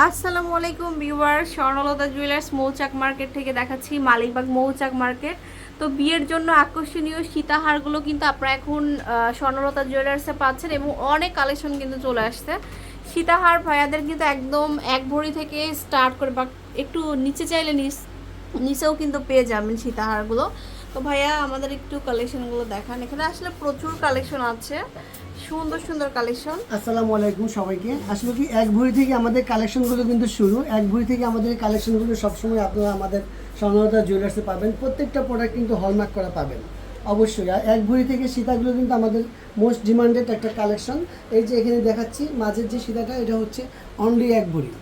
আসসালামু আলাইকুম ভিউয়ার, স্বর্ণলতা জুয়েলার্স মৌচাক মার্কেট থেকে দেখাচ্ছি, মালিকবাগ মৌচাক মার্কেট। তো বিয়ের জন্য আকর্ষণীয় সীতাহারগুলো কিন্তু আপনারা এখন স্বর্ণলতা জুয়েলার্সে পাচ্ছেন এবং অনেক কালেকশন কিন্তু চলে আসছে। সীতাহার ভাইয়াদের কিন্তু একদম এক ভরি থেকে স্টার্ট করে বা একটু নিচে চাইলে নিচেও কিন্তু পেয়ে যাবেন সীতাহারগুলো। তো ভাইয়া আমাদের একটু কালেকশনগুলো দেখান, এখানে আসলে প্রচুর কালেকশন আছে, সুন্দর সুন্দর কালেকশন। আসসালামু আলাইকুম সবাইকে। আসলে কি এক ভরি থেকে আমাদের কালেকশনগুলো কিন্তু শুরু, এক ভরি থেকে আমাদের কালেকশনগুলো সবসময় আপনারা আমাদের স্বর্ণলতা জুয়েলার্সে পাবেন। প্রত্যেকটা প্রোডাক্ট কিন্তু হলমার্ক করা পাবেন অবশ্যই। আর এক ভরি থেকে সীতাগুলো কিন্তু আমাদের মোস্ট ডিমান্ডেড একটা কালেকশন। এই যে এখানে দেখাচ্ছি মাঝের যে সীতাটা, এটা হচ্ছে অনলি এক ভরি,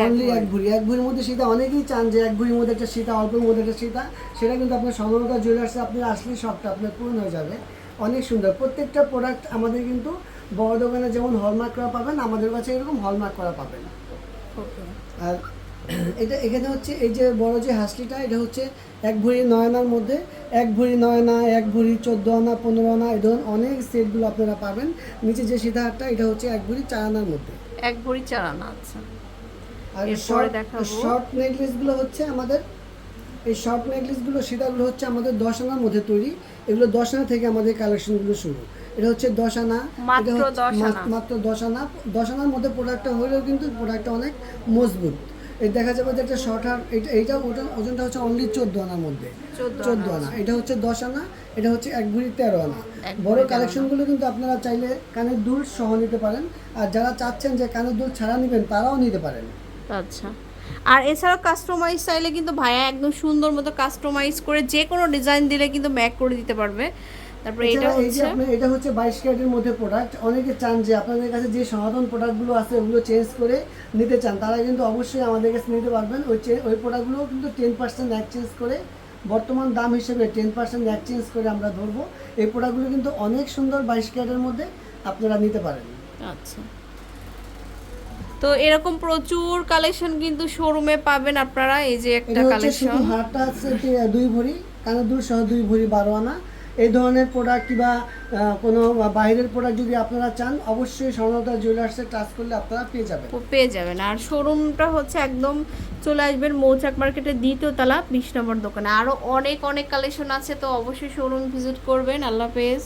অনলি এক ভরি। এক ভরির মধ্যে সীতা অনেকেই চান যে এক ভরির মধ্যে একটা সীতা, অল্পের মধ্যে একটা সীতা, সেটা কিন্তু আপনার স্বর্ণলতা জুয়েলার্সে আপনি আসলে সবটা আপনার পূর্ণ হয়ে যাবে। অনেক সুন্দর প্রত্যেকটা প্রোডাক্ট আমাদের কিন্তু বড় দোকানে যেমন হলমার্ক করা পাবেন, আমাদের কাছে এরকম হলমার্ক করা পাবেন। আর এটা এখানে হচ্ছে এই যে বড় যে হাসলিটা, এটা হচ্ছে এক ভরি 9 আনার মধ্যে, এক ভরি 9 আনা, এক ভরি 14 আনা, 15 আনা, এই ধরুন অনেক সেটগুলো আপনারা পাবেন। নিচে যে সীতাহারটা, এটা হচ্ছে এক ভরি 4 আনার মধ্যে, এক ভরি 4 আনা। আচ্ছা, আর শর্ট নেকলেসগুলো হচ্ছে আমাদের, এই শর্ট নেকলেসগুলো সীতাগুলো হচ্ছে আমাদের 10 আনার মধ্যে তৈরি। এগুলো 10 আনা থেকে আমাদের কালেকশনগুলো শুরু। এটা হচ্ছে 10 আনা, মাত্র 10 আনা। 10 আনার মধ্যে প্রোডাক্টটা হলেও কিন্তু প্রোডাক্টটা অনেক মজবুত। এই দেখা যাবে যে একটা শর্ট হার, এইটা ওজনটা হচ্ছে অনলি 14 আনার মধ্যে, 14 আনা। এটা হচ্ছে 10 আনা, এটা হচ্ছে এক ভরি 13 আনা। বড় কালেকশনগুলো কিন্তু আপনারা চাইলে কানের দুল সহ নিতে পারেন, আর যারা চাচ্ছেন যে কানের দুল ছাড়া নেবেন তারাও নিতে পারেন। আচ্ছা, আর এছাড়াও কাস্টমাইজ চাইলে কিন্তু ভাইয়া একদম সুন্দর মতো কাস্টমাইজ করে যে কোনো ডিজাইন দিলে কিন্তু ম্যাক করে দিতে পারবে। তারপরে এটা হচ্ছে 22 ক্যারেটের মধ্যে প্রোডাক্ট। অনেকে চান যে আপনাদের কাছে যে সনাতন প্রোডাক্টগুলো আছে ওগুলো চেঞ্জ করে নিতে চান, তারা কিন্তু অবশ্যই আমাদের কাছে নিতে পারবেন। ওই প্রোডাক্টগুলো কিন্তু 10% এক্সচেঞ্জ করে, বর্তমান দাম হিসেবে 10% এক্সচেঞ্জ করে আমরা ধরবো। এই প্রোডাক্টগুলো কিন্তু অনেক সুন্দর, 22 ক্যারেটের মধ্যে আপনারা নিতে পারেন। আচ্ছা, তো এরকম প্রচুর কালেকশন কিন্তু শোরুমে পাবেন আপনারা। এই যে একটা কালেকশন, হারটা আছে 2 ভরি, কানের দুল সহ 2 ভরি 12 আনা। এই ধরনের প্রোডাক্ট কিংবা কোনো বাইরের প্রোডাক্ট যদি আপনারা চান, অবশ্যই স্বর্ণলতা জুয়েলার্সে টাচ করলে আপনারা পেয়ে যাবেন। আর শোরুমটা হচ্ছে একদম চলে আসবেন মৌচাক মার্কেটের 2য় তলা 20 নম্বর দোকানে। আরও অনেক অনেক কালেকশন আছে, তো অবশ্যই শোরুম ভিজিট করবেন। আল্লাহ হাফেজ।